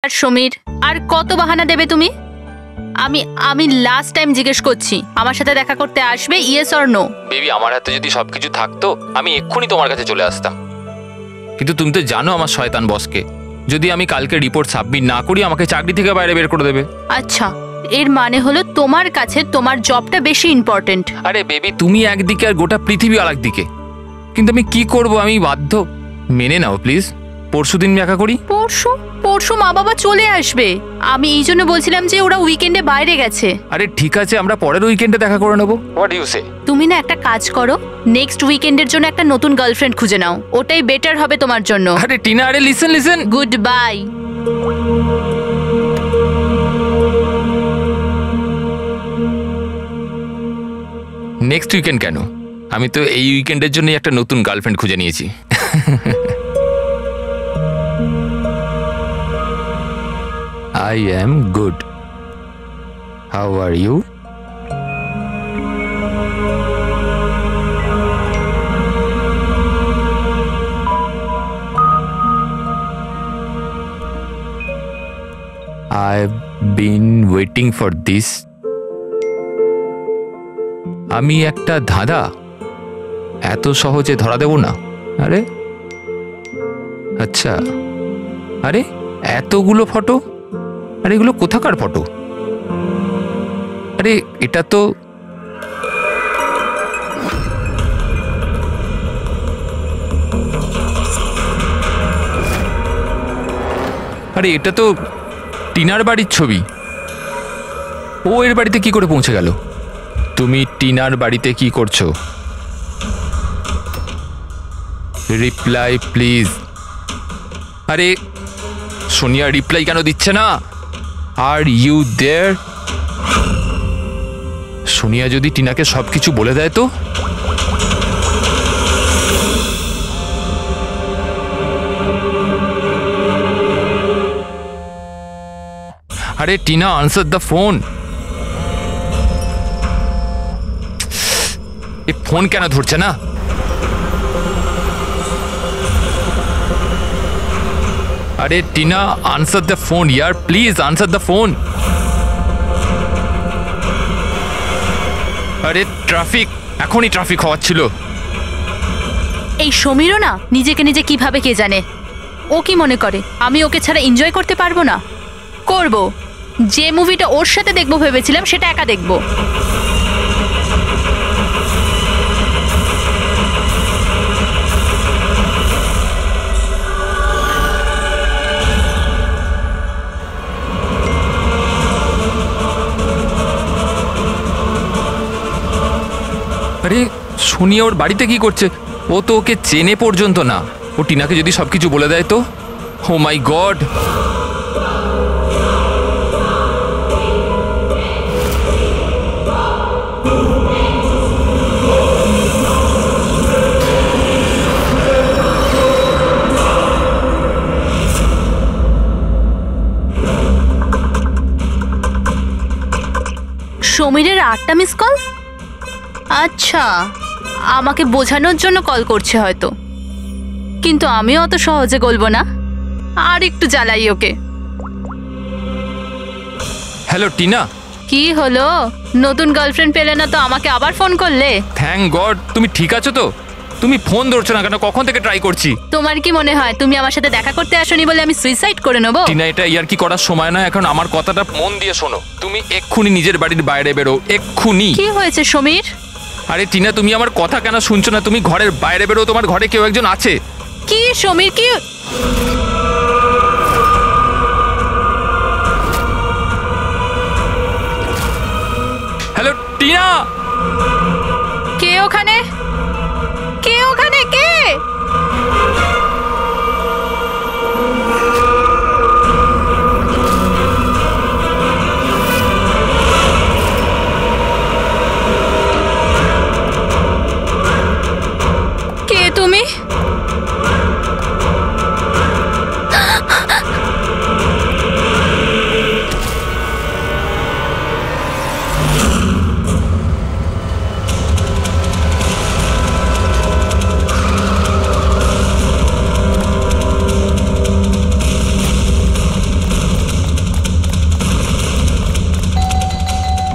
আর সমীর, আর কত বাহানা দেবে তুমি? আমি আমি লাস্ট টাইম জিজ্ঞেস করছি, আমার সাথে দেখা করতে আসবে? Yes or no? বেবি, আমার হাতে যদি সবকিছু থাকতো আমি এক্ষুনি তোমার কাছে চলে আসতাম, কিন্তু তুমি তো জানো আমার শয়তান বসকে। যদি আমি কালকে রিপোর্ট সাবমিট না করি আমাকে চাকরি থেকে বাইরে বের করে দেবে। আচ্ছা, এর মানে হলো তোমার কাছে তোমার জবটা বেশি ইম্পর্টেন্ট। আরে বেবি, তুমি একদিকে আর গোটা পৃথিবী আর একদিকে, কিন্তু আমি কি করব, আমি বাধ্য। মেনে নাও প্লিজ, পরশুদিন দেখা করি। পরশু? পরশু মা বাবা চলে আসবে। আমি এই জন্য বলছিলাম যে ওরা উইকেন্ডে বাইরে গেছে। আরে ঠিক আছে, আমরা পরের উইকেন্ডে দেখা করে নেবো। হোয়াট ইউ সে? তুমি না একটা কাজ করো, নেক্সট উইকেন্ডের জন্য একটা নতুন গার্লফ্রেন্ড খুঁজে নাও, ওটাই বেটার হবে তোমার জন্য। আরে টিনা, আরে listen listen. Good bye. Next weekend কেন? আমি তো এই উইকেন্ডের জন্য একটা নতুন গার্লফ্রেন্ড খুঁজে নিয়েছি। I am good. How are you? I've been waiting for this. আমি একটা ধাঁধা এত সহজে ধরা দেব না। আরে আচ্ছা, আরে এতগুলো ফটো, আরে এগুলো কোথাকার ফটো? আরে এটা তো টিনার বাড়ির ছবি। ও এর বাড়িতে কি করে পৌঁছে গেল? তুমি টিনার বাড়িতে কি করছো? Reply please. আরে সোনিয়া রিপ্লাই কেন দিচ্ছে না? Are you there? সোনিয়া যদি টিনাকে সবকিছু বলে দেয় তো? আরে Tina, answer the phone. A phone কেন ধরছে না? আরে Tina, answer the phone year, please answer the phone. আরে ট্রাফিক, এখনই ট্রাফিক হওয়াচ্ছিল। এই সমীরও না নিজেকে নিজে কিভাবে কে জানে। ও কি মনে করে আমি ওকে ছাড়া এনজয় করতে পারবো না? করব। যে মুভিটা ওর সাথে দেখবো ভেবেছিলাম সেটা একা দেখবো। আরে সোনিয়া ওর বাড়িতে কি করছে? ও তো ওকে চেনে পর্যন্ত না। ও টিনাকে যদি সবকিছু বলে দেয় তো? Oh my god. সমীরের 8টা মিস কল। আচ্ছা, আমাকে বোঝানোর জন্য কল করছে হয়তো, কিন্তু আমিও অত সহজে গলবো না। আর একটু জ্বালাই ওকে। হ্যালো টিনা। কি হলো? নতুন গার্লফ্রেন্ড পেলে না তো আমাকে আবার ফোন করলে? Thank god. তুমি ঠিক আছো তো? তুমি ফোন ধরছো না কেন? কখন থেকে ট্রাই করছি। তোমার কি মনে হয় তুমি আমার সাথে দেখা করতে আসোনি বলে আমি সুইসাইড করে নেবো? টিনা, এটা ইয়ার কি করার সময় না এখন। আমার কথাটা মন দিয়ে শোনো। তুমি এক্ষুনি নিজের বাড়ির বাইরে বেরো, এক্ষুনি। কি হয়েছে সমীর? আরে টিনা, তুমি আমার কথা কেন শুনছো না? তুমি ঘরের বাইরে বেরো, তোমার ঘরে কেউ একজন আছে। কি সমীর, কি? হ্যালো টিনা। কে ওখানে? কে ওখানে? কে? কে তুমি?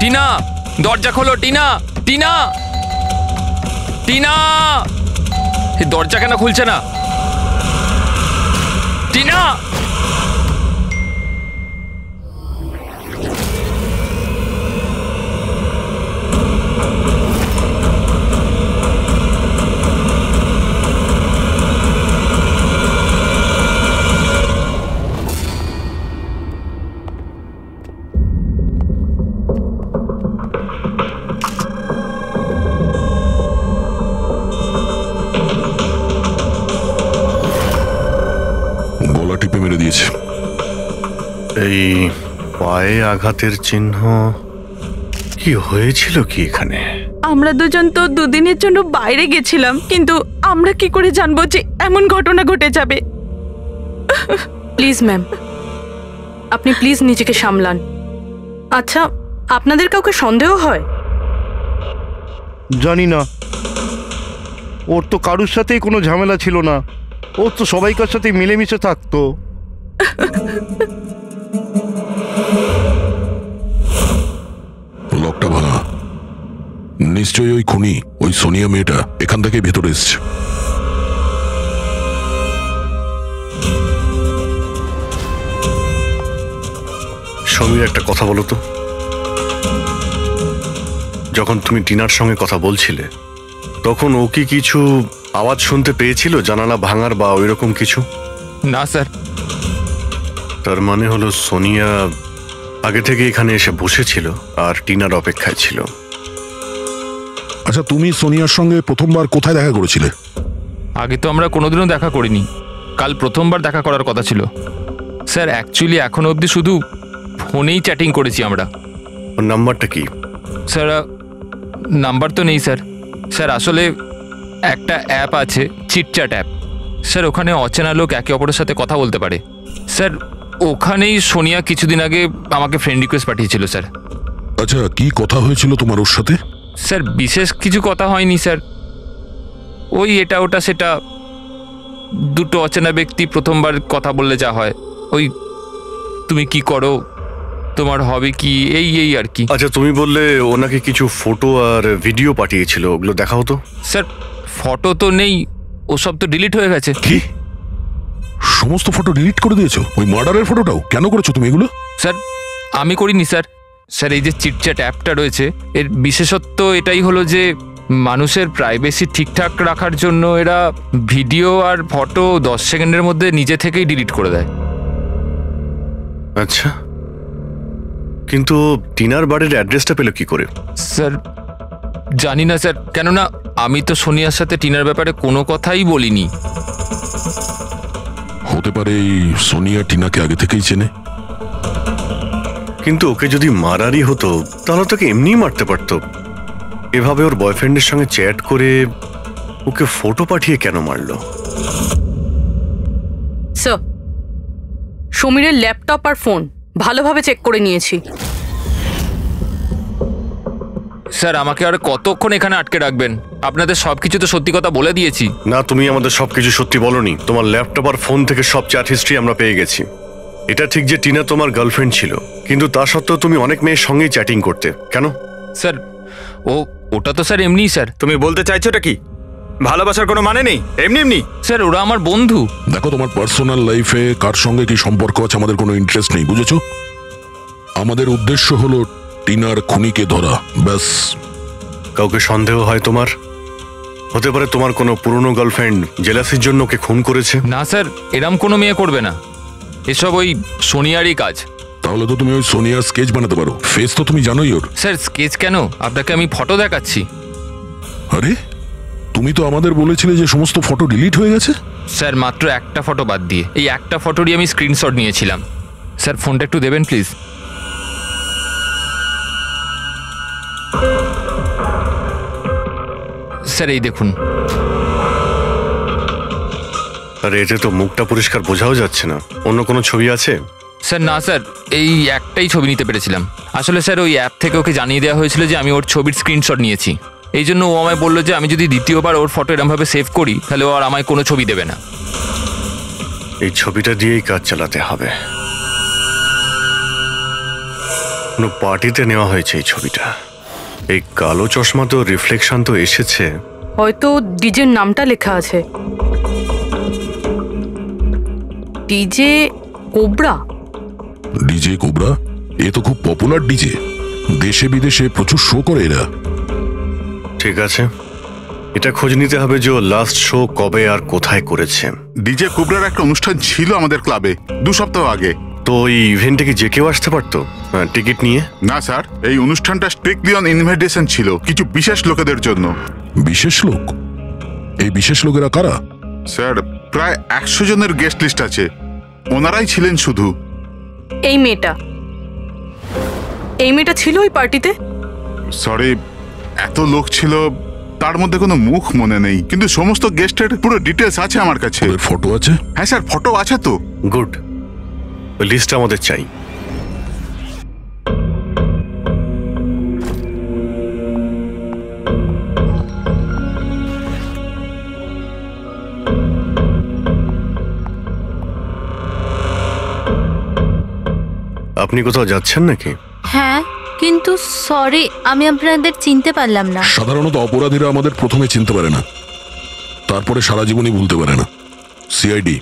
টিনা, দরজা খোলো টিনা। টিনা, টিনা, এই দরজা কেন খুলছে না? টিনা, গলা টিপে মেরে দিয়েছে। এই পায়ে আঘাতের চিহ্ন, কি হয়েছিল কি এখানে? আমরা দুজন তো দুদিনের জন্য বাইরে গেছিলাম, কিন্তু আমরা কি করে জানবো যে এমন ঘটনা ঘটে যাবে? প্লিজ ম্যাম, আপনি প্লিজ নিজেকে সামলান। আচ্ছা, আপনাদের কাউকে সন্দেহ হয়? জানি না, ওর তো কারুর সাথেই কোনো ঝামেলা ছিল না। ও তো সবাইকার সাথে মিলেমিশে থাকতো। লকটা ভাঙা, নিশ্চয়ই ওই খুনি, ওই সোনিয়া মেয়েটা এখান থেকে ভেতরে এসছে। সমীর, একটা কথা বলো তো, যখন তুমি টিনার সঙ্গে কথা বলছিলে তখন ও কি কিছু আওয়াজ শুনতে পেয়েছিল, জানালা ভাঙার বা ওইরকম কিছু? না স্যার। তার মানে হলো সোনিয়া আগে থেকে এখানে এসে বসেছিল আর টিনার অপেক্ষায় ছিল। আচ্ছা, তুমি সোনিয়ার সঙ্গে প্রথমবার কোথায় দেখা করেছিলে? আগে তো আমরা কোনোদিনও দেখা করিনি, কাল প্রথমবার দেখা করার কথা ছিল স্যার। অ্যাকচুয়ালি এখনো অবধি শুধু ফোনেই চ্যাটিং করেছি আমরা। ওর নাম্বারটা কি? স্যার নাম্বার তো নেই স্যার। স্যার আসলে একটা অ্যাপ আছে, চিটচ্যাট অ্যাপ স্যার, ওখানে অচেনা লোক একে অপরের সাথে কথা বলতে পারে স্যার। ওখানেই সোনিয়া কিছুদিন আগে আমাকে ফ্রেন্ড রিকোয়েস্ট পাঠিয়েছিল স্যার। আচ্ছা, কি কথা হয়েছিল তোমার ওর সাথে? স্যার বিশেষ কিছু কথা হয়নি স্যার, ওই এটা ওটা সেটা, দুটো অচেনা ব্যক্তি প্রথমবার কথা বললে যা হয়, ওই তুমি কি করো, তোমার হবে কি, এই এই আর কি। আচ্ছা, তুমি বললে ওনাকে কিছু ফটো আর ভিডিও পাঠিয়েছিল, ওগুলো দেখা হতো? স্যার ফটো তো নেই, ওসব তো ডিলিট হয়ে গেছে। কি সমস্ত ফটো ডিলিট করে দিয়েছো? ওই মার্ডারের ফটোটাও? কেন করেছো তুমি এগুলো? স্যার আমি করিনি স্যার। স্যার এই যে চিটচ্যাট অ্যাপটা রয়েছে, এর বিশেষত্ব এটাই হলো যে মানুষের প্রাইভেসি ঠিকঠাক রাখার জন্য এরা ভিডিও আর ফটো 10 সেকেন্ডের মধ্যে নিজে থেকেই ডিলিট করে দেয়। আচ্ছা, কিন্তু টিনার বাড়ির অ্যাড্রেসটা পেল কি করে? স্যার জানি না স্যার, কেননা আমি তো সোনিয়ার সাথে টিনার ব্যাপারে কোনো কথাই বলিনি। হতে পারে এই সোনিয়া টিনাকে আগে থেকেই চেনে। কিন্তু ওকে যদি মারারই হতো তাহলে তোকে এমনিই মারতে পারতো। এভাবে ওর বয়ফ্রেন্ডের সঙ্গে চ্যাট করে ওকে ফটো পাঠিয়ে কেন মারলো? স্যার, সমীরের ল্যাপটপ আর ফোন ভালোভাবে চেক করে নিয়েছি। স্যার আমাকে আর কতক্ষণ এখানে আটকে রাখবেন? আপনাদের সবকিছু তো সত্যি কথা বলে দিয়েছি। না, তুমি আমাদের সবকিছু সত্যি বলনি। তোমার ল্যাপটপ আর ফোন থেকে সব চ্যাট হিস্ট্রি আমরা পেয়ে গেছি। এটা ঠিক যে টিনা তোমার গার্লফ্রেন্ড ছিল, কিন্তু তা সত্ত্বেও তুমি অনেক মেয়ের সঙ্গেই চ্যাটিং করতে, কেন? স্যার ওটা তো স্যার এমনিই স্যার। তুমি বলতে চাইছোটা কি? ভালোবাসার কোনো মানে নেই, এমনি এমনি? স্যার ওরা আমার বন্ধু। দেখো, তোমার পার্সোনাল লাইফে কার সঙ্গে কি সম্পর্ক আছে আমাদের কোনো ইন্টারেস্ট নেই, বুঝেছো? আমাদের উদ্দেশ্য হলো টিনার খুনিকে ধরা, ব্যাস। কাউকে সন্দেহ হয় তোমার? হতে পারে তোমার কোনো পুরনো গার্লফ্রেন্ড জেলাসির জন্য ওকে খুন করেছে। না স্যার, এরম কোনো মেয়ে করবে না, এসব ওই সোনিয়ারই কাজ। তাহলে তো তুমি ওই সোনিয়ার স্কেচ বানাতে পারো, ফেস তো তুমি জানোই ওর। স্যার স্কেচ কেন, আপনাকে আমি ফটো দেখাচ্ছি। আরে, তুমি তো আমাদের বলেছিলে যে সমস্ত ফটো ডিলিট হয়ে গেছে। স্যার মাত্র একটা ফটো বাদ দিয়ে, এই একটা ফটোরই আমি স্ক্রিনশট নিয়েছিলাম। স্যার ফোনটা একটু দেবেন প্লিজ। স্যার এই দেখুন। আরে এতে তো মুখটা পরিষ্কার বোঝাও যাচ্ছে না, অন্য কোনো ছবি আছে? স্যার না স্যার, এই একটাই ছবি নিতে পেরেছিলাম। আসলে স্যার ওই অ্যাপ থেকে ওকে জানিয়ে দেওয়া হয়েছিল যে আমি ওর ছবির স্ক্রিনশট নিয়েছি, এই জন্য ও আমায় বললো যে আমি যদি দ্বিতীয়বার ওর ফটো এরমভাবে সেভ করি তাহলে ও আর আমায় কোনো ছবি দেবে না। এই ছবিটা দিয়েই কাজ চালাতে হবে। কোনো পার্টিতে নেওয়া হয়েছে এই ছবিটা। এই কালো চশমা তো রিফ্লেকশন তো এসেছে। হয়তো ডিজের নামটা লেখা আছে, ডিজে কোবরা। DJ cobra? এ তো খুব পপুলার ডিজে, দেশে বিদেশে প্রচুর শো করে এরা। ঠিক আছে, এটা খোঁজ নিতে হবে যে লাস্ট শো কবে আর কোথায় করেছে। ডিজে কোবরার একটা অনুষ্ঠান ছিল আমাদের ক্লাবে 2 সপ্তাহ আগে। তো এই ইভেন্টে কি যে কেউ আসতে পারতো টিকিট নিয়ে? না স্যার, এই অনুষ্ঠানটা স্ট্রিক্টলি অন ইনভাইটেশন ছিল, কিছু বিশেষ লোকেদের জন্য। বিশেষ লোক? এই বিশেষ লোকেরা কারা? স্যার, প্রায় 100 জনের গেস্ট লিস্ট আছে, ওনারাই ছিলেন শুধু। এই মেয়েটা ছিল ওই পার্টিতে? সরি, এত লোক ছিল, তার মধ্যে কোনো মুখ মনে নেই, কিন্তু সমস্ত গেস্টের পুরো ডিটেলস আছে আমার কাছে। ওদের ফটো আছে? হ্যাঁ স্যার, ফটো আছে তো। গুড, ওই লিস্টটা আমাদের চাই। আপনি কোথাও যাচ্ছেন নাকি? হ্যাঁ, কিন্তু সরি, আমি আপনাদের চিনতে পারলাম না। সাধারণত অপরাধীরা আমাদের প্রথমে চিনতে পারে না, তারপরে সারা জীবনই ভুলতে পারে না। সিআইডি।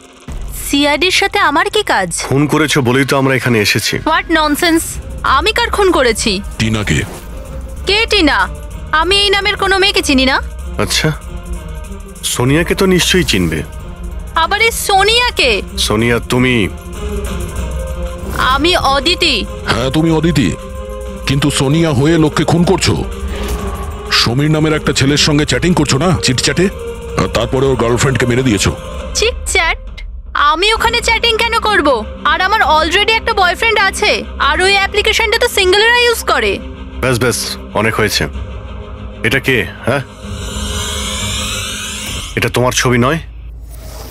সিআইডির সাথে আমার কি কাজ? খুন করেছো বলেই তো আমরা এখানে এসেছি। What nonsense! আমি কার খুন করেছি? টিনাকে। কে টিনা? আমি এই নামের কোনো মেয়েকে চিনি না। আচ্ছা, সোনিয়াকে তো নিশ্চয়ই চিনবে। আবার এই সোনিয়াকে? সোনিয়া তুমি? আমি অদিতি। হ্যাঁ, তুমি অদিতি, কিন্তু সোনিয়া হয়ে লোককে খুন করছো। সমীর নামের একটা ছেলের সঙ্গে চ্যাটিং করছো না, চিটচ্যাটে, আর তারপরে ওর গার্লফ্রেন্ডকে মেরে দিয়েছো। চিটচ্যাট? আমি ওখানে চ্যাটিং কেন করব? আর আমার অলরেডি একটা বয়ফ্রেন্ড আছে, আর ওই অ্যাপ্লিকেশনটা তো সিঙ্গেলরা ইউজ করে। ব্যাস ব্যাস, অনেক হয়েছে। এটা কে? হ্যাঁ, এটা তোমার ছবি নয়?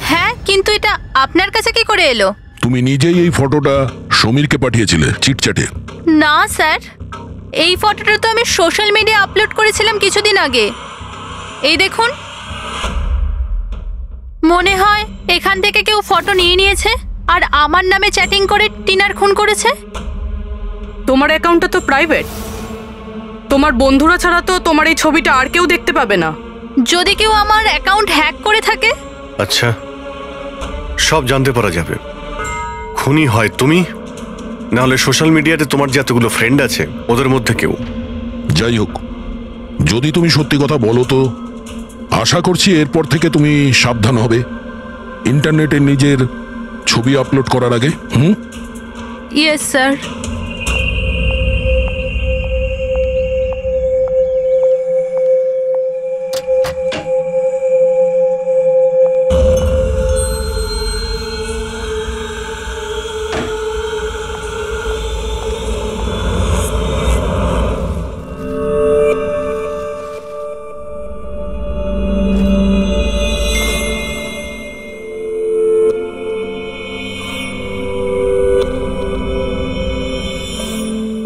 হ্যাঁ, কিন্তু এটা আপনার কাছে কি করে এলো? তুমি নিজেই এই ফটোটা সমীরকে পাঠিয়েছিলে চিটচ্যাটে। না স্যার, এই ফটোটা তো আমি সোশ্যাল মিডিয়া আপলোড করেছিলাম কিছুদিন আগে। এই দেখুন, মনে হয় এখান থেকে কেউ ফটো নিয়ে নিয়েছে আর আমার নামে চ্যাটিং করে টিনার খুন করেছে। তোমার অ্যাকাউন্টটা তো প্রাইভেট, তোমার বন্ধুরা ছাড়া তো তোমার এই ছবিটা আর কেউ দেখতে পাবে না। যদি কেউ আমার অ্যাকাউন্ট হ্যাক করে থাকে? আচ্ছা, সব জানতে পারা যাবে। খুনি হয় তুমি, না হলে সোশ্যাল মিডিয়াতে তোমার যে এতগুলো ফ্রেন্ড আছে ওদের মধ্যে কেউ। যাই হোক, যদি তুমি সত্যি কথা বলো তো আশা করছি এরপর থেকে তুমি সাবধান হবে ইন্টারনেটে নিজের ছবি আপলোড করার আগে। Yes sir.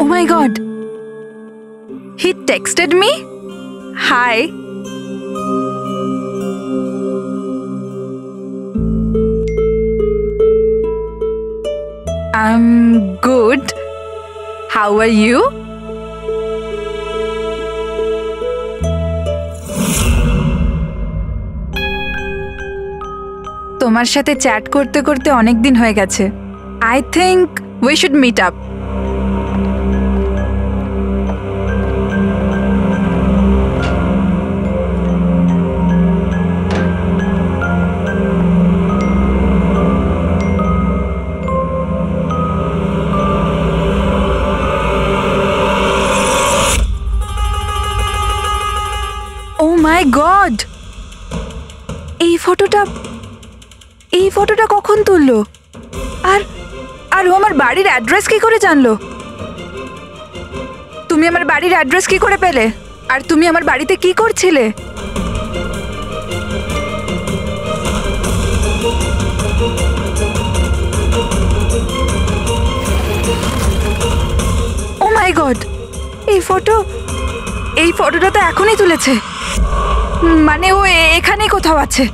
Oh my god. He texted me? Hi. I'm good. How are you? তোমার সাথে চ্যাট করতে করতে অনেক দিন হয়ে গেছে। I think we should meet up. Oh my god! এই ফটোটা কখন তুললো? আর ও আমার বাড়ির অ্যাড্রেস কি করে জানলো? তুমি আমার বাড়ির অ্যাড্রেস কি করে পেলে? আর তুমি আমার বাড়িতে কি করছিলে? Oh my god! এই ফটোটা তো এখনই তুলেছে, মানে ও এখানেই কোথাও আছে।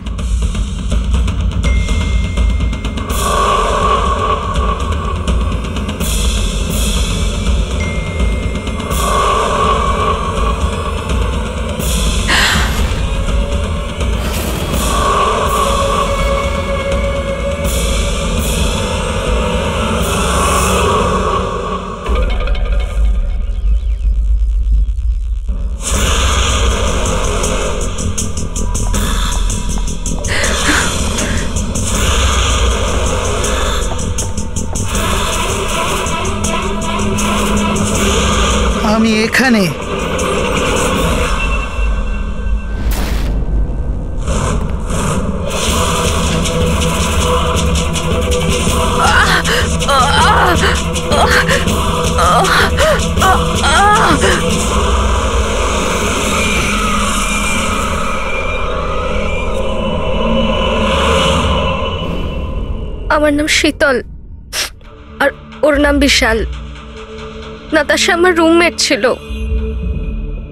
আমি এখানে। আমার নাম শীতল আর ওর নাম বিশাল। নাতাশা আমার রুমমেট ছিল।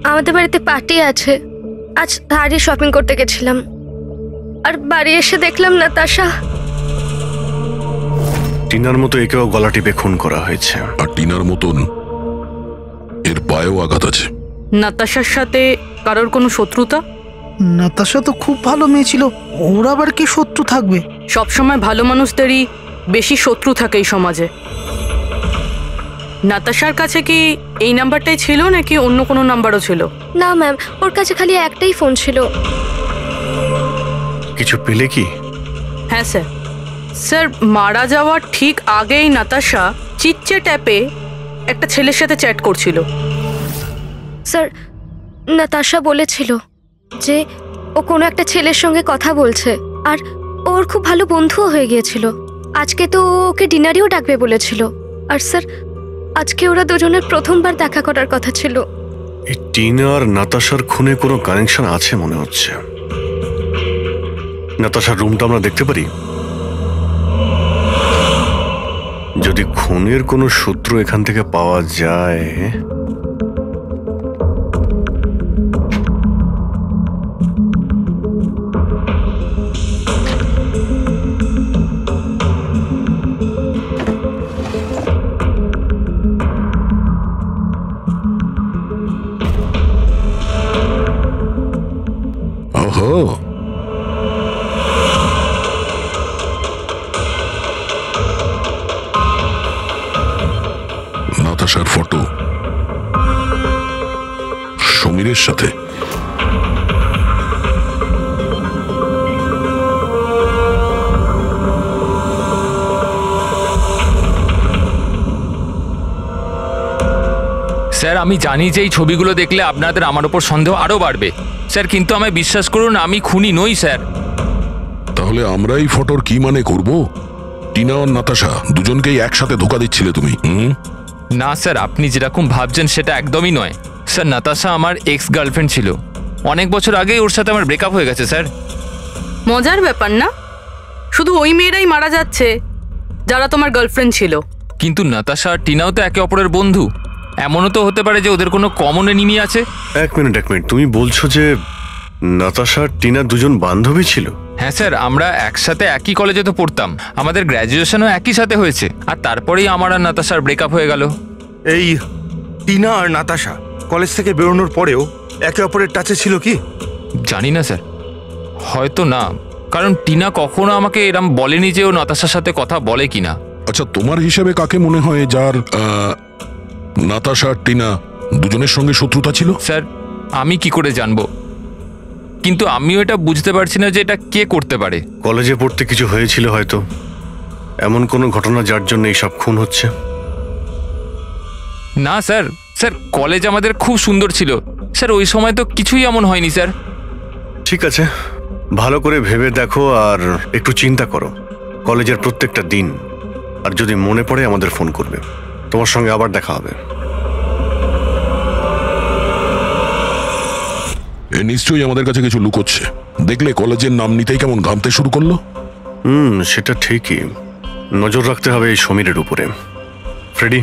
আমাদের বাড়িতে পার্টি আছে, আজ তারই শপিং করতে গেছিলাম আর বাড়ি এসে দেখলাম নাতাশা। টিনার মতো একেও গলা টিপে খুন করা হয়েছে। আর টিনার মতন এর পায়েও আঘাত আছে। নাতাশার সাথে কারোর কোনো শত্রুতা? নাতাশা তো খুব ভালো মেয়ে ছিল, ওর আবার কি শত্রু থাকবে? সবসময় ভালো মানুষদেরই বেশি শত্রু থাকে এই সমাজে। নাতাশার কাছে কি এই নাম্বারটাই ছিল নাকি অন্য কোনো নাম্বারও ছিল? না ম্যাম, ওর কাছে খালি একটাই ফোন ছিল। কিছু পেলে কি? হ্যাঁ স্যার। স্যার, মারা যাওয়ার ঠিক আগেই নাতাশা চিটচ্যাট অ্যাপে একটা ছেলের সাথে চ্যাট করছিল। স্যার, নাতাশা বলেছিল যে ও কোনো একটা ছেলের সঙ্গে কথা বলছে আর ওর খুব ভালো বন্ধুও হয়ে গিয়েছিল। আজকে তো ও ওকে ডিনারেও ডাকবে বলেছিল। আর স্যার, আজকে ওরা দুজনের প্রথমবার দেখা করার কথা ছিল। এই টিনা আর নাতাশার খুনে কোনো কানেকশন আছে মনে হচ্ছে। নাতাশার রুমটা আমরা দেখতে পারি? যদি খুনের কোনো সূত্র এখান থেকে পাওয়া যায়। ওহো, নাতাশার ফটো সমীরের সাথে। স্যার, আমি জানি যে এই ছবিগুলো দেখলে আপনাদের আমার ওপর সন্দেহ আরও বাড়বে স্যার, কিন্তু আমায় বিশ্বাস করুন, আমি খুনি নই স্যার। তাহলে আমরা এই ফটোর কি মানে করব? টিনা আর নাতাশা দুজনকেই একসাথে ধোকা দিচ্ছিলে তুমি? না স্যার, আপনি যেরকম ভাবছেন সেটা একদমই নয় স্যার। নাতাশা আমার এক্স গার্লফ্রেন্ড ছিল। অনেক বছর আগেই ওর সাথে আমার ব্রেকআপ হয়ে গেছে স্যার। মজার ব্যাপার না? শুধু ওই মেয়েরাই মারা যাচ্ছে যারা তোমার গার্লফ্রেন্ড ছিল। কিন্তু নাতাশা আর টিনাও তো একে অপরের বন্ধু। এমনও তো হতে পারে যে ওদের কোনো কমন এনিমি আছে। এক মিনিট, তুমি বলছো যে নাতাশা আর টিনা দুজন বান্ধবী ছিল? হ্যাঁ স্যার, আমরা একসাথে একই কলেজে তো পড়তাম, আমাদের গ্র্যাজুয়েশনও একই সাথে হয়েছে। আর তারপরেই আমার আর নাতাশার ব্রেকআপ হয়ে গেল। এই টিনা আর নাতাশা কলেজ থেকে বেরোনোর পরেও একে অপরের টাচে ছিল কি? জানি না স্যার, হয়তো না, কারণ টিনা কখনো আমাকে এরম বলেনি যে ও নাতাশার সাথে কথা বলে কিনা। আচ্ছা, তোমার হিসেবে কাকে মনে হয় যার নাতাশা আর টিনা দুজনের সঙ্গে শত্রুতা ছিল? স্যার, আমি কি করে জানবো? কিন্তু আমিও এটা বুঝতে পারছি না যে এটা কে করতে পারে। কলেজে পড়তে কিছু হয়েছিল হয়তো, এমন কোনো ঘটনা যার জন্য এইসব খুন হচ্ছে। না স্যার, স্যার কলেজ আমাদের খুব সুন্দর ছিল স্যার, ওই সময় তো কিছুই এমন হয়নি স্যার। ঠিক আছে, ভালো করে ভেবে দেখো আর একটু চিন্তা করো কলেজের প্রত্যেকটা দিন। আর যদি মনে পড়ে আমাদের ফোন করবে, তোমার সঙ্গে আবার দেখা হবে। এ নিশ্চয়ই আমাদের কাছে কিছু লুকোচ্ছে। দেখলে কলেজের নাম নিতেই কেমন ঘামতে শুরু করলো। সেটা ঠিকই, নজর রাখতে হবে এই সমীরের উপরে। ফ্রেডি,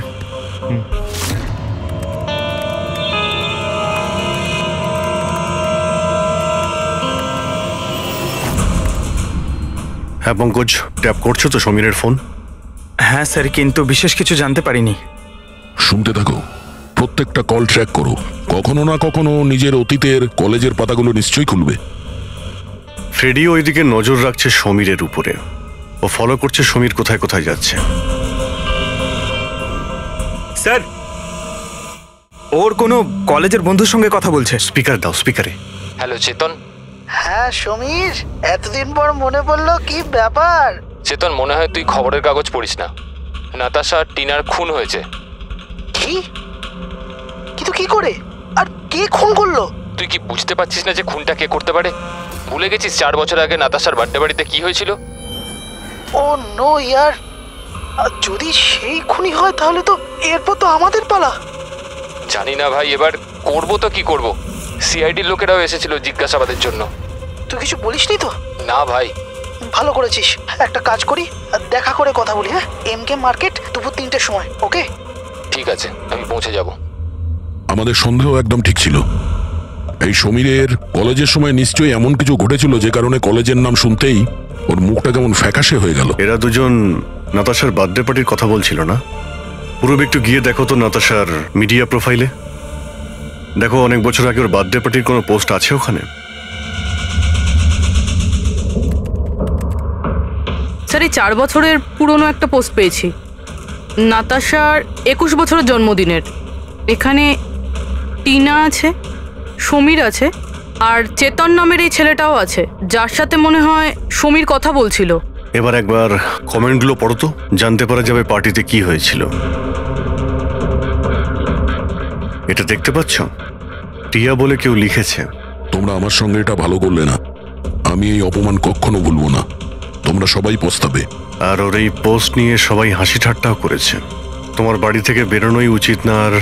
হ্যাঁ পঙ্কজ, ট্যাপ করছো তো সমীরের ফোন? হ্যাঁ স্যার, কিন্তু বিশেষ কিছু জানতে পারিনি। শুনতে থাকো, প্রত্যেকটা কল ট্র্যাক করো। কখনো না কখনো নিজের অতীতের কলেজের পাতাগুলো নিশ্চয়ই খুলবে। ফ্রেডি ওইদিকে নজর রাখছে সমীরের উপরে। ও ফলো করছে সমীর কোথায় কোথায় যাচ্ছে। স্যার, ওর কোনো কলেজের বন্ধুর সঙ্গে কথা বলছে। স্পিকার দাও, স্পিকারে। হ্যালো চেতন। হ্যাঁ সমীর, এতদিন পর মনে পড়লো, কি ব্যাপার? চেতন, মনে হয় তুই খবরের কাগজ পড়িস না। নাতাশা আর টিনার খুন হয়েছে। কি? কিন্তু কি করে আর কে খুন করলো? তুই কি বুঝতে পারছিস না যে খুনটা কে করতে পারে? ভুলে গেছিস 4 বছর আগে নাতাশার বার্থডে বাড়িতে কি হয়েছিল? ও নো ইয়ার, যদি সেই খুনি হয় তাহলে তো এরপর তো আমাদের পালা। জানি না ভাই, এবার করব তো কি করব। সিআইডির লোকেরাও এসেছিল জিজ্ঞাসাবাদের জন্য। তুই কিছু বলিসনি তো? না ভাই। ভালো করেছিস। একটা কাজ করি, দেখা করে কথা বলি। হ্যাঁ, এমকে মার্কেট দুপুর 3টের সময়। ওকে, ঠিক আছে, আমি পৌঁছে যাব। আমাদের সন্দেহ একদম ঠিক ছিল। এই সমীরের কলেজের সময় নিশ্চয়ই এমন কিছু ঘটেছিল যে কারণে কলেজের নাম শুনতেই ওর মুখটা কেমন ফ্যাকাশে হয়ে গেল। এরা দুজন নাতাশার বার্থডে পার্টির কথা বলছিল না? পুরো একটু গিয়ে দেখো তো নাতাশার মিডিয়া প্রোফাইলে। দেখো অনেক বছর আগে ওর বার্থডে পার্টির কোনো পোস্ট আছে ওখানে? স্যার, এই 4 বছরের পুরনো একটা পোস্ট পেয়েছি, নাতাশার 21 বছরের জন্মদিনের। এখানে টিনা আছে, সমীর আছে, আর চেতন নামের এই ছেলেটাও আছে, যার সাথে মনে হয় সমীর কথা বলছিল। এবার একবার কমেন্টগুলো পড়ো তো, জানতে পারা যাবে পার্টিতে কি হয়েছিল। এটা দেখতে পাচ্ছ? টিয়া বলে কেউ লিখেছে। তোমরা আমার সঙ্গে এটা ভালো করলে না। আমি এই অপমান কখনো ভুলবো না। তোমরা সবাই পস্তাবে। আর ওর এই পোস্ট নিয়ে সবাই হাসি ঠাট্টাও করেছে। তোমার বাড়ি থেকে বেরোনোই উচিত না, আর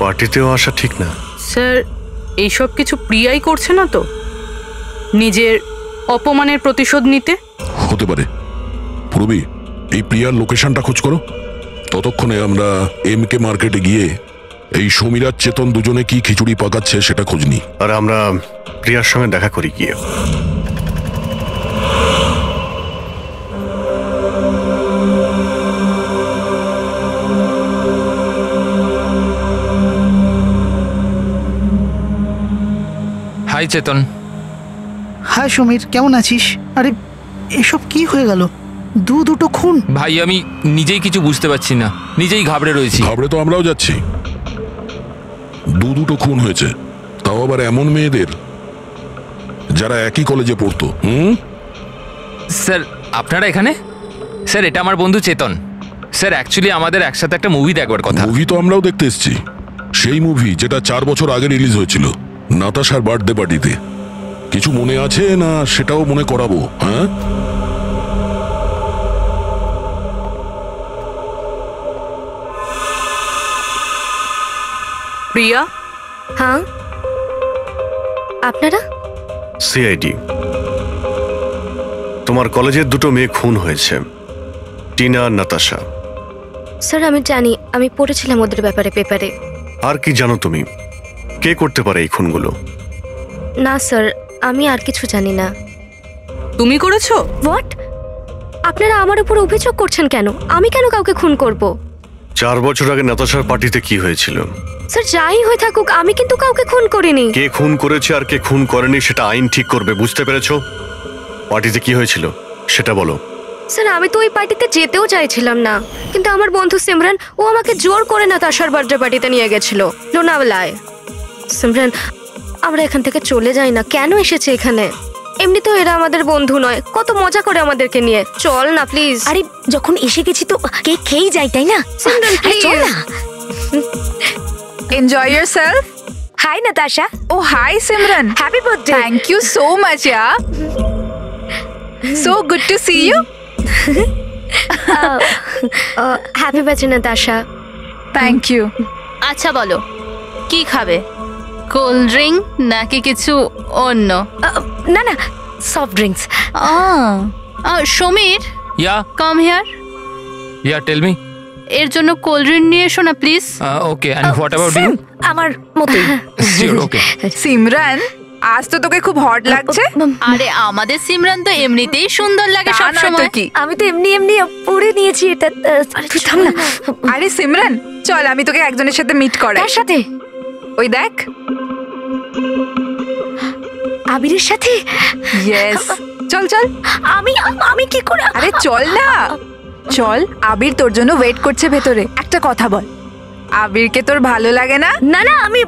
পার্টিতেও আসা ঠিক না। স্যার, এইসব কিছু প্রিয়াই করছে না তো নিজের অপমানের প্রতিশোধ নিতে? হতে পারে। পূর্বী, এই প্রিয়ার লোকেশনটা খোঁজ করো। ততক্ষণে আমরা এমকে মার্কেটে গিয়ে এই সমীর আর চেতন দুজনে কি খিচুড়ি পাকাচ্ছে সেটা খোঁজ নিই। আর আমরা প্রিয়ার সঙ্গে দেখা করি গিয়ে। হাই চেতন। হাই সমীর, কেমন আছিস? আরে এসব কি হয়ে গেল? দুটো খুন। ভাই, আমি নিজেই কিছু বুঝতে পারছি না, নিজেই ঘাবড়ে রয়েছি। ঘাবড়ে তো আমরাও যাচ্ছি। দুটো খুন হয়েছে, তাও আবার এমন মেয়েদের যারা একই কলেজে পড়তো। স্যার, আপনারা এখানে? স্যার, এটা আমার বন্ধু চেতন। স্যার, অ্যাকচুয়ালি আমাদের একসাথে একটা মুভি দেখবার কথা। মুভি তো আমরাও দেখতে এসেছি। সেই মুভি যেটা 4 বছর আগে রিলিজ হয়েছিল নাতাশার বার্থডে পার্টিতে। কিছু মনে আছে না সেটাও মনে করাবো? হ্যাঁ, প্রিয়া। হ্যাঁ, আপনারা? সিআইডি। তোমার কলেজের দুটো মেয়ে খুন হয়েছে, টিনা আর নাতাশা। স্যার, আমি জানি, আমি পড়েছিলাম ওদের ব্যাপারে পেপারে। আর কি জানো তুমি? কে করতে পারে এই খুনগুলো? না স্যার, আমি আর কিছু জানি না। তুমি করেছো? হোয়াট? আপনারা আমার উপর অভিযোগ করছেন কেন? আমি কেন কাউকে খুন করব? 4 বছর আগে নাতাশার পার্টিতে কি হয়েছিল? স্যার, যাই হয়ে থাকুক, আমি কিন্তু কাউকে খুন করিনি। কে খুন করেছে আর কে খুন করেনি সেটা আইন ঠিক করবে, বুঝতে পেরেছো? পার্টিতে কি হয়েছিল সেটা বলো। স্যার, আমি তো ওই পার্টিতে যেতেও চাইছিলাম না, কিন্তু আমার বন্ধু সিমরান ও আমাকে জোর করে নাতাশার বার্থডে পার্টিতে নিয়ে গেছিল লোনাওয়ালায়। সিমরান, আমরা এখান থেকে চলে যাই না। কেন এসেছে এখানে? এমনি তো এরা আমাদের বন্ধু নয়, কত মজা করে আমাদেরকে নিয়ে। চল না প্লিজ। আরে যখন এসে গেছি তো কেক খেয়েই যাই, তাই না? সিমরান, চল না। Enjoy yourself. Hi Natasha. Oh, hi Simran. Happy birthday. Thank you so much, yeah. So good to see you. Happy birthday Natasha. Thank you. আচ্ছা বলো, কি খাবে? কোল্ড ড্রিঙ্ক নাকি কিছু অন্য? না না, soft drinks. Samir, yeah come here. Yeah, tell me. এর জন্য কোল্ড ড্রিঙ্ক নিয়ে এসো না please. Okay, and what about you? আমার মতই। শিওর, ওকে। সিমরান, আজ তো তোকে খুব হট লাগছে। আরে আমাদের সিমরান তো এমনিতেই সুন্দর লাগে সব সময়। কি আমি তো এমনি পরে নিয়েছি এটা। তুই থাম না। আরে সিমরান, চল আমি তোকে একজনের সাথে মিট করাই। কার সাথে? ওই দেখ, আবিরের সাথে। ইয়েস, চল চল। আমি কি করে? আরে চল না, চল। আবির তোর জন্য ওয়েট করছে ভেতরে। একটা কথা বল, আবিরকে তোর ভালো লাগে না? না না, আমি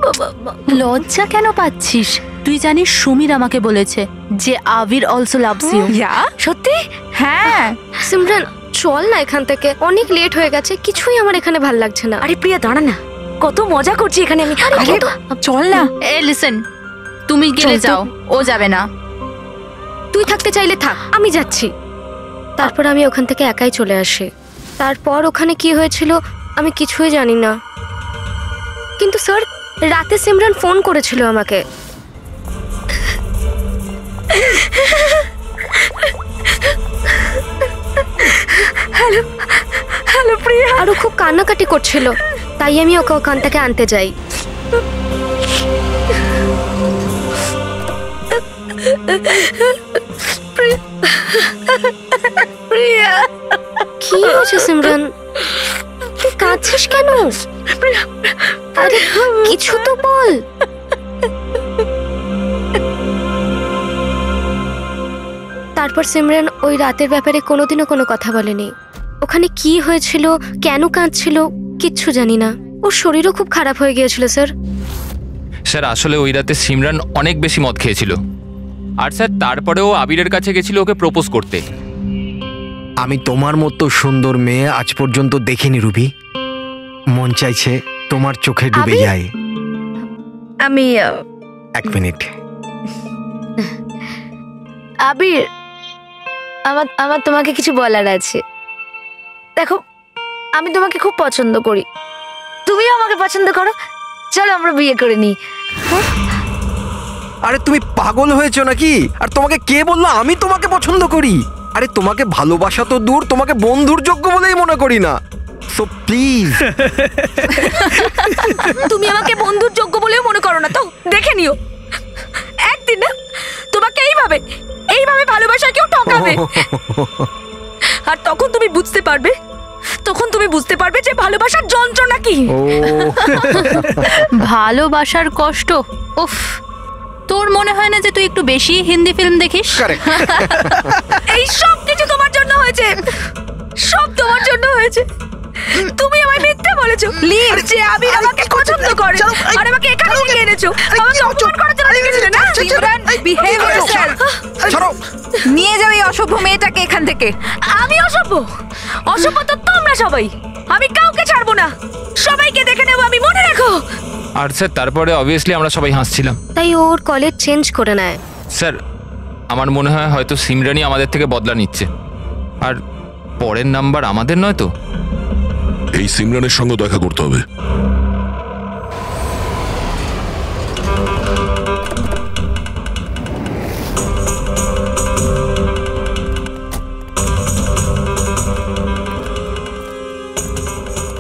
লজ্জা কেন পাচ্ছিস? তুই জানিস সমীর আমাকে বলেছে যে আবির অলসো লাভস ইউ। ইয়া, সত্যি? হ্যাঁ। সিমরান, চল না এখান থেকে, অনেক লেট হয়ে গেছে, কিছুই আমার এখানে ভাল লাগছে না। আরে প্রিয়া, দাঁড়া না। কত মজা করছি এখানে আমি। আরে চল না। এ লিসেন, তুমি গেলে চল তো। যাও, ও যাবে না। তুই থাকতে চাইলে থাক, আমি যাচ্ছি। তারপর আমি ওখান থেকে একাই চলে আসি। তারপর ওখানে কি হয়েছিল আমি কিছুই জানি না, কিন্তু স্যার রাতে সিমরান ফোন করেছিল আমাকে। হ্যালো হ্যালো প্রিয়া। আর ও খুব কান্নাকাটি করছিল, তাই আমি ওকে ওখান থেকে আনতে যাই। প্রিয়া কি হয়েছে সিমরান, তুই কাঁদছিস কেন? আরে কিছু তো বল। তারপর সিমরান ওই রাতের ব্যাপারে কোনোদিনও কোনো কথা বলেনি। ওখানে কি হয়েছিল, কেন কাঁদছিল কিচ্ছু জানি না। ওর শরীরও খুব খারাপ হয়ে গিয়েছিল স্যার। স্যার আসলে ওই রাতে সিমরান অনেক বেশি মদ খেয়েছিল, আর স্যার তারপরে ও আবিরের কাছে গেছিল ওকে প্রপোজ করতে। আমি তোমার মতো সুন্দর মেয়ে আজ পর্যন্ত দেখিনি রুবি। মন চাইছে তোমার চোখে ডুবে যায়। আমি এক মিনিট। আবির, আমার তোমাকে কিছু বলার আছে। দেখো, আমি তোমাকে খুব পছন্দ করি, তুমিও আমাকে পছন্দ করো। চলো আমরা বিয়ে করে নিই। আরে তুমি পাগল হয়েছো নাকি? আর তোমাকে কে বললো আমি তোমাকে পছন্দ করি? আরে তোমাকে ভালোবাসা তো দূর, তোমাকে বন্ধুর যোগ্য বলেই মনে করি না। So please. তুমি আমাকে বন্ধুর যোগ্য বলেও মনে করো না তো? দেখে নিও একদিন না তোমাকে এইভাবে এইভাবে ভালোবাসা কেউ ঠকাবে, আর তখন তুমি বুঝতে পারবে, যে ভালোবাসার যন্ত্রণা কি। ভালোবাসার কষ্ট, উফ। তোর মনে হয় না যে তুই একটু বেশি হিন্দি ফিল্ম দেখিস? এই সব কিছু তোমার জন্য হয়েছে, সব তোমার জন্য হয়েছে। তুমি আমায় মিথ্যে বলেছো যে আমি আমাকে পছন্দ করে, আর আমাকে এখানে নিয়ে এনেছো আমাকে অপমান করার জন্য লিখেছিলে না? Simran, behave yourself. ছাড়ো। নিয়ে যাও এই অসভ্য মেয়েটাকে এখান থেকে। আমি অসভ্য? অসভ্য তো তোমরা সবাই। আমি কাউকে ছাড়বো না, সবাইকে দেখে নেবো আমি, মনে রেখো। আর স্যার তারপরে অবভিয়াসলি আমরা সবাই হাসছিলাম। তাই ওর কলেজ চেঞ্জ করে নেয়। স্যার আমার মনে হয় হয়তো সিমরানই আমাদের থেকে বদলা নিচ্ছে, আর পরের নাম্বার আমাদের নয় তো। এই সিমরানের সঙ্গে দেখা করতে হবে।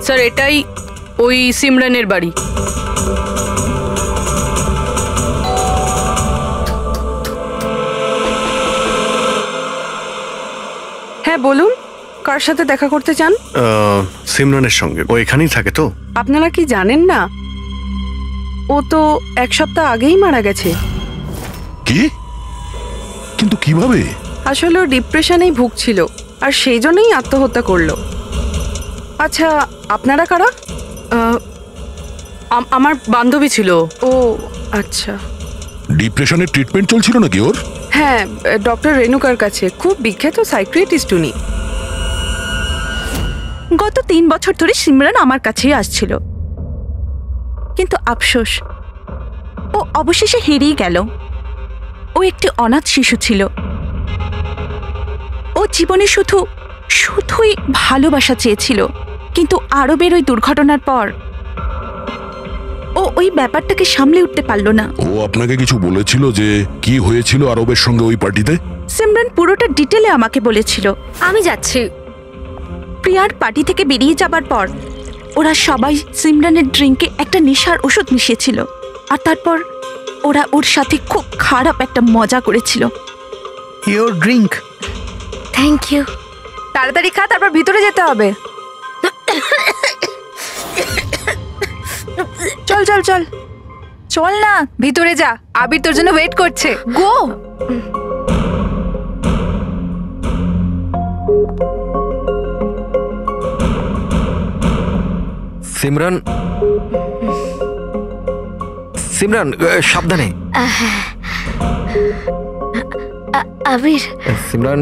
স্যার এটাই ওই সিমরানের বাড়ি। হ্যাঁ বলুন, কার সাথে দেখা করতে চান? সিমরানের সঙ্গে। ও এখানেই থাকে তো? আপনারা কি জানেন না ও তো এক সপ্তাহ আগেই মারা গেছে। কি? কিন্তু কিভাবে? আসলে ও ডিপ্রেশনেই ভুগছিল, আর সেই জন্যই আত্মহত্যা করলো। আচ্ছা আপনারা কারা? আমার বান্ধবী ছিল। ও আচ্ছা। ডিপ্রেশনের ট্রিটমেন্ট চলছিল নাকি ওর? হ্যাঁ, ডক্টর রেণুকার কাছে, খুব বিখ্যাত সাইকিয়াট্রিস্ট উনি। গত 3 বছর ধরে সিমরান আমার কাছেই আসছিল, কিন্তু আফসোস ও অবশেষে হেরিয়ে গেল। ও একটি অনাথ শিশু ছিল। ও জীবনে শুধুই ভালোবাসা চেয়েছিল, কিন্তু আরবের ওই দুর্ঘটনার পর ও ওই ব্যাপারটাকে সামলে উঠতে পারলো না। ও আপনাকে কিছু বলেছিল যে কি হয়েছিল আরবের সঙ্গে ওই পার্টিতে? সিমরান পুরোটা ডিটেলে আমাকে বলেছিল। আমি যাচ্ছি। প্রিয়ার পার্টি থেকে বেরিয়ে যাবার পর ওরা সবাই সিমরানের ড্রিঙ্কে একটা নেশার ওষুধ মিশিয়েছিল, আর তারপর ওরা ওর সাথে খুব খারাপ একটা মজা করেছিল। Your drink. Thank you. তাড়াতাড়ি খা, তারপর ভিতরে যেতে হবে। চল চল চল চল না, ভিতরে যা, আবির তোর জন্য ওয়েট করছে। গো। সিমরান, সিমরান সাবধানে। আবির। সিমরান,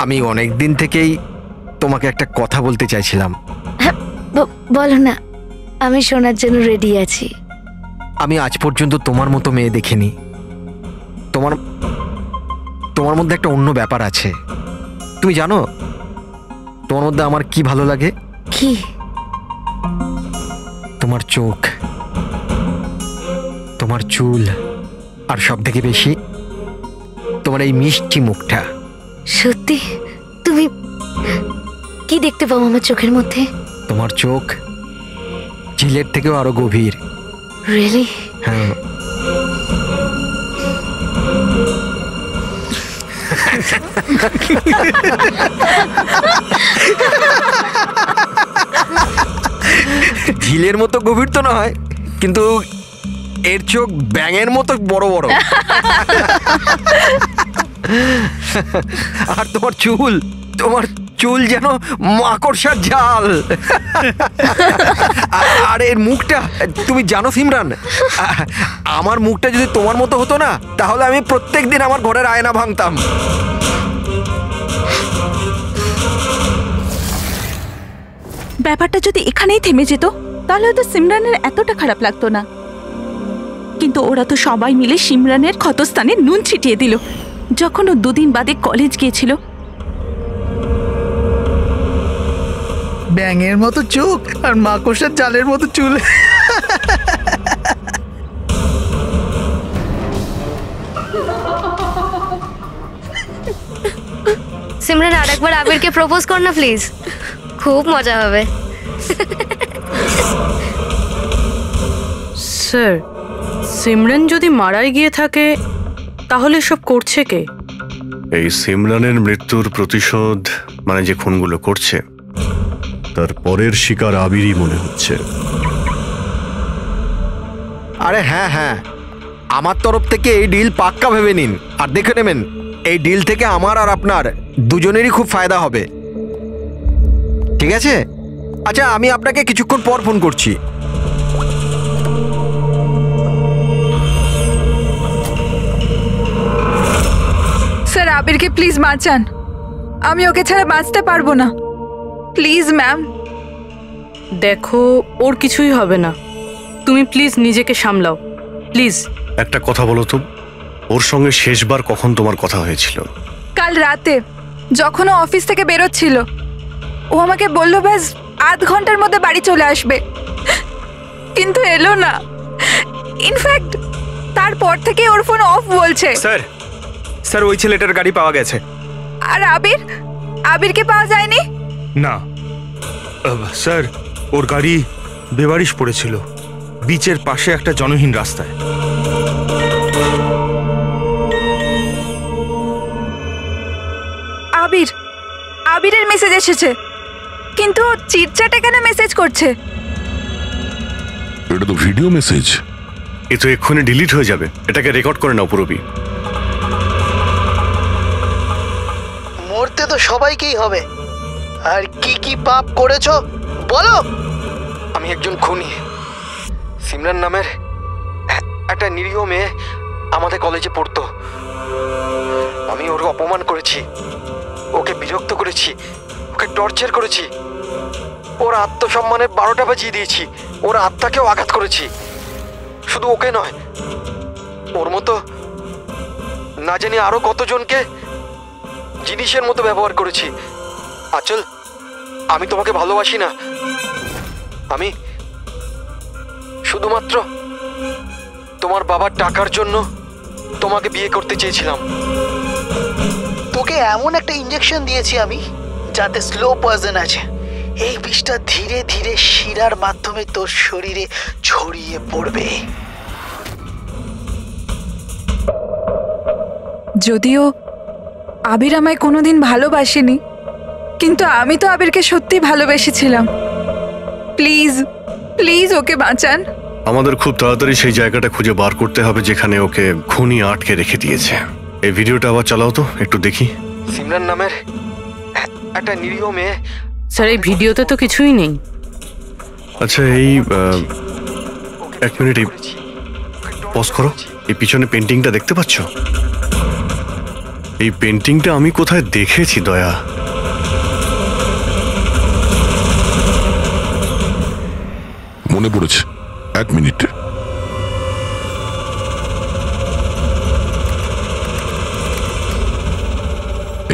আমি অনেক দিন থেকেই তোমাকে একটা কথা বলতে চাইছিলাম। বলো না, আমি শোনার জন্য রেডি আছি। আমি আজ পর্যন্ত তোমার মতো মেয়ে দেখিনি। তোমার তোমার মধ্যে একটা অন্য ব্যাপার আছে। তুমি জানো তোমার মধ্যে আমার কি ভালো লাগে? কি? তোমার চোখ, তোমার চুল, আর সব থেকে বেশি তোমার এই মিষ্টি মুখটা। সত্যি? তুমি কি দেখতে পাও আমার চোখের মধ্যে? তোমার চোখ ঝিলের থেকেও আরো গভীর। রিয়েলি? হ্যাঁ। ঝিলের মতো গভীর তো নয়, কিন্তু এর চোখ ব্যাঙের মতো বড় বড়। আর তোমার চুল যেন মাকড়সার জাল। আর এর মুখটা, তুমি জানো সিমরান, আমার মুখটা যদি তোমার মতো হতো না, তাহলে আমি প্রত্যেকদিন আমার ঘরের আয়না ভাঙতাম। ব্যাপারটা যদি এখানেই থেমে যেত তাহলে হয়তো সিমরানের এতটা খারাপ লাগতো না, কিন্তু ওরা তো সবাই মিলে সিমরানের ক্ষতস্থানে নুন ছিটিয়ে দিল যখন ও 2 দিন বাদে কলেজ গিয়েছিল। ব্যাঙের মতো চোখ আর মাকড়সার জালের মতো চুল। সিমরান, আরেকবার আবিরকে প্রপোজ কর না প্লিজ, খুব মজা হবে। স্যার, সিমরান যদি মারাই গিয়ে থাকে তাহলে সব করছে কে? এই সিমরানের মৃত্যুর প্রতিশোধ মানে যে খুনগুলো করছে তার পরের শিকার আবিরই মনে হচ্ছে। আরে হ্যাঁ হ্যাঁ, আমার তরফ থেকে এই ডিল পাক্কা ভেবে নিন। আর দেখে নেবেন, এই ডিল থেকে আমার আর আপনার দুজনেরই খুব ফায়দা হবে। ঠিক আছে? আচ্ছা, আমি আপনাকে কিছুক্ষণ পর ফোন করছি। স্যার, আবিরকে প্লিজ বাঁচান, আমি ওকে ছাড়া বাঁচতে পারবো না। Please ma'am. দেখো, ওর কিছুই হবে না, তুমি প্লিজ নিজেকে সামলাও, প্লিজ। একটা কথা বলো তো, ওর সঙ্গে শেষবার কখন তোমার কথা হয়েছিল? কাল রাতে, যখন ও অফিস থেকে বেরোচ্ছিল। ও আমাকে বলল ব্যাস আধ ঘন্টার মধ্যে বাড়ি চলে আসবে, কিন্তু এলো না। ইনফ্যাক্ট তারপর থেকে ওর ফোন অফ বলছে। স্যার, ওই ছেলেটার গাড়ি পাওয়া গেছে। আর আবিরকে পাওয়া যায়নি? না স্যার, ওর গাড়ি বেবারিশ পড়েছিল বিচের পাশে একটা জনহীন রাস্তায়। আবিরের মেসেজ এসেছে, কিন্তু চিটচ্যাটে কেন মেসেজ করছে? এটা তো ভিডিও মেসেজ। এ তো এক্ষুনি ডিলিট হয়ে যাবে, এটাকে রেকর্ড করে নাও পুরোপি। মরতে তো সবাইকেই হবে, আর কি কি পাপ করেছো বলো। আমি একজন খুনি। সিমরান নামের একটা নিরীহ মেয়ে আমাদের কলেজে পড়তো। আমি ওর অপমান করেছি, ওকে বিরক্ত করেছি, ওকে টর্চার করেছি, ওর আত্মসম্মানের 12টা বাজিয়ে দিয়েছি, ওর আত্মাকেও আঘাত করেছি। শুধু ওকে নয়, ওর মতো না জানি আরো কতজনকে জিনিসের মতো ব্যবহার করেছি। আচল, আমি তোমাকে ভালোবাসি না, আমি শুধুমাত্র তোমার বাবার টাকার জন্য তোমাকে বিয়ে করতে চেয়েছিলাম। তোকে এমন একটা ইঞ্জেকশন দিয়েছি আমি, যাতে স্লো পয়জন আছে। এই বিষটা ধীরে ধীরে শিরার মাধ্যমে তোর শরীরে ছড়িয়ে পড়বে। যদিও আবির আমায় কোনোদিন ভালোবাসেনি, কিন্তু আমি তো আবিরকে সত্যি ভালোবেসেছিলাম। প্লিজ প্লিজ ওকে বাঁচান। আমাদের খুব তাড়াতাড়ি সেই জায়গাটা খুঁজে বার করতে হবে যেখানে ওকে খুনি আটকে রেখে দিয়েছে। এই ভিডিওটা আবার চালাও তো, একটু দেখি। সিমরান নামের একটা নিরীহ মেয়ে। স্যার, এই ভিডিওতে তো কিছুই নেই। আচ্ছা, এই 1 মিনিট পজ করো। এই পিছনে পেন্টিংটা দেখতে পাচ্ছ? এই পেন্টিংটা আমি কোথায় দেখেছি দয়া। মনে পড়েছে, 1 মিনিট।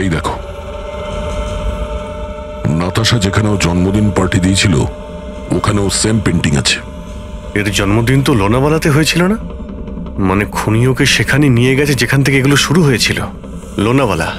এই দেখো, নাতাশা যেখানে জন্মদিন পার্টি দিয়েছিল ওখানেও সেম পেন্টিং আছে। এর জন্মদিন তো লোনাওয়ালাতে হয়েছিল না? মানে খুনি ওকে সেখানে নিয়ে গেছে যেখান থেকে এগুলো শুরু হয়েছিল, লোনাওয়ালা।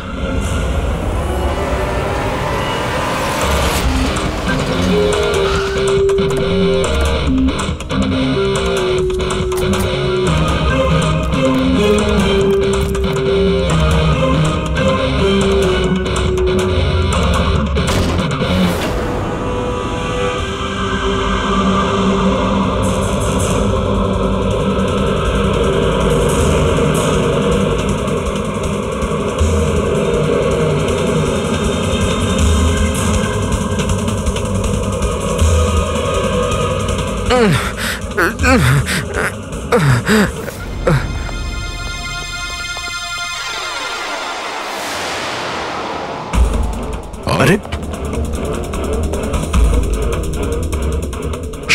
আরে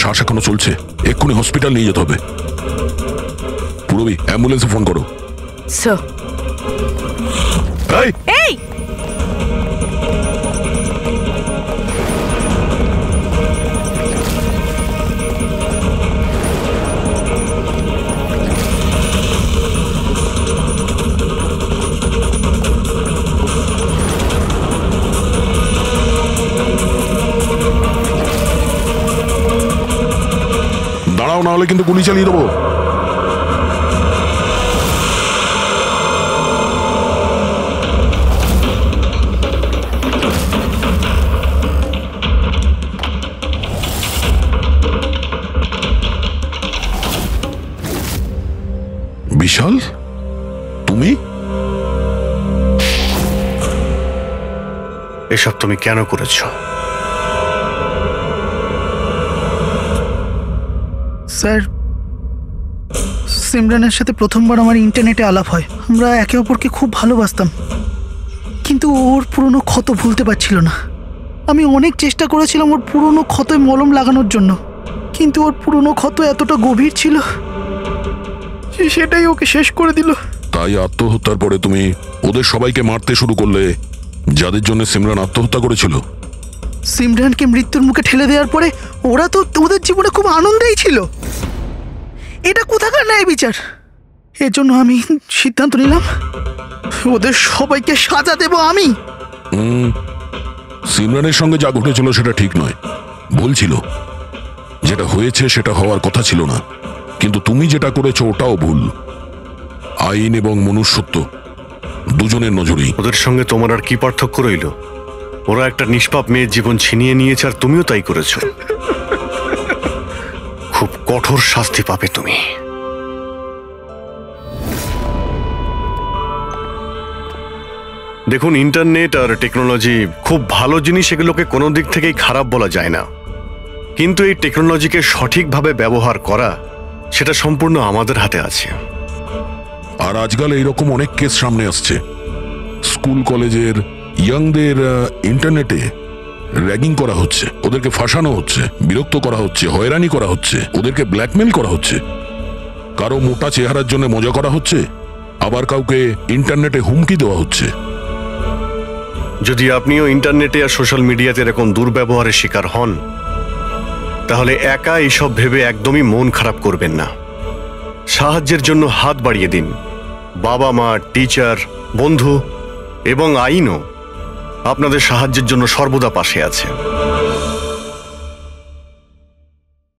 শ্বাস এখনো চলছে, এক্ষুনি হসপিটাল নিয়ে যেতে হবে। পুরবি, অ্যাম্বুলেন্সে ফোন করো। স্যার। এই দাঁড়াও, না হলে কিন্তু গুলি চালিয়ে দেবো। বিশাল, তুমি? এসব তুমি কেন করেছো? স্যার, সিমরানের সাথে প্রথমবার আমার ইন্টারনেটে আলাপ হয়। আমরা একে অপরকে খুব ভালোবাসতাম, কিন্তু ওর পুরনো ক্ষত ভুলতে পারছিল না। আমি অনেক চেষ্টা করেছিলাম ওর পুরনো ক্ষতয় মলম লাগানোর জন্য, কিন্তু ওর পুরনো ক্ষত এতটা গভীর ছিল সেটাই ওকে শেষ করে দিল। তাই আত্মহত্যার পরে তুমি ওদের সবাইকে মারতে শুরু করলে, যাদের জন্য সিমরান আত্মহত্যা করেছিল। সিমরানকে মৃত্যুর মুখে ঠেলে দেওয়ার পরে ওরা তো ওদের জীবনে খুব আনন্দেই ছিল। এটা কোথাকার ন্যায় বিচার? এর জন্য আমি সিদ্ধান্ত নিলাম ওদের সবাইকে সাজা দেব আমি। সিমরানের সঙ্গে যা ঘটেছিল সেটা ঠিক নয়, ভুল ছিল। যেটা হয়েছে সেটা হওয়ার কথা ছিল না, কিন্তু তুমি যেটা করেছো ওটাও ভুল। আইন এবং মনুষ্যত্ব দুজনের নজরেই। ওদের সঙ্গে তোমার আর কি পার্থক্য রইল? ওরা একটা নিষ্পাপ মেয়ের জীবন ছিনিয়ে নিয়েছে, আর তুমিও তাই করেছো। খুব কঠোর শাস্তি পাবে তুমি। দেখুন, ইন্টারনেট আর টেকনোলজি খুব ভালো জিনিস, এগুলোকে কোনো দিক থেকেই খারাপ বলা যায় না। কিন্তু এই টেকনোলজিকে সঠিকভাবে ব্যবহার করা, সেটা সম্পূর্ণ আমাদের হাতে আছে। আর আজকাল এইরকম অনেক কেস সামনে আসছে। স্কুল কলেজের ইয়াংদের ইন্টারনেটে র্যাগিং করা হচ্ছে, ওদেরকে ফাঁসানো হচ্ছে, বিরক্ত করা হচ্ছে, হয়রানি করা হচ্ছে, ওদেরকে ব্ল্যাকমেল করা হচ্ছে। কারো মোটা চেহারার জন্য মজা করা হচ্ছে, আবার কাউকে ইন্টারনেটে হুমকি দেওয়া হচ্ছে। যদি আপনিও ইন্টারনেটে আর সোশ্যাল মিডিয়াতে এরকম দুর্ব্যবহারের শিকার হন, তাহলে একা এইসব ভেবে একদমই মন খারাপ করবেন না। সাহায্যের জন্য হাত বাড়িয়ে দিন। বাবা মা, টিচার, বন্ধু এবং আইনও আপনাদের সাহায্যের জন্য সর্বদা পাশে আছে।